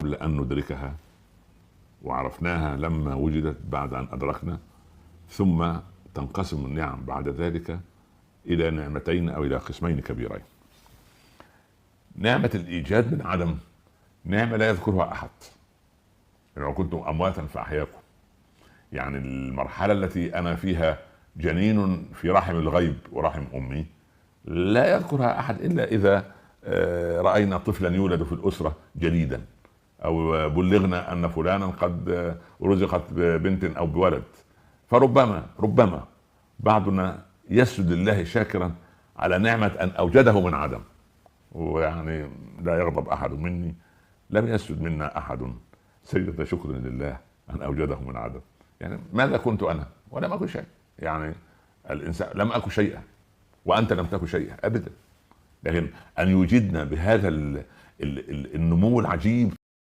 قبل أن ندركها، وعرفناها لما وجدت بعد أن أدركنا، ثم تنقسم النعم بعد ذلك إلى نعمتين أو إلى قسمين كبيرين. نعمة الإيجاد من عدم نعمة لا يذكرها أحد. لو كنتم أمواتا فأحياكم، يعني المرحلة التي أنا فيها جنين في رحم الغيب ورحم أمي لا يذكرها أحد إلا إذا رأينا طفلا يولد في الأسرة جديدا، أو بلغنا أن فلانا قد رزقت ببنت أو بولد، فربما بعضنا يسجد لله شاكرا على نعمة أن أوجده من عدم. ويعني لا يغضب أحد مني، لم يسجد منا أحد سجدة شكر لله أن أوجده من عدم. يعني ماذا كنت أنا؟ ولم أكن شيء. يعني الإنسان لم أكن شيئا وأنت لم تكن شيئا أبدا، لكن أن يوجدنا بهذا النمو العجيب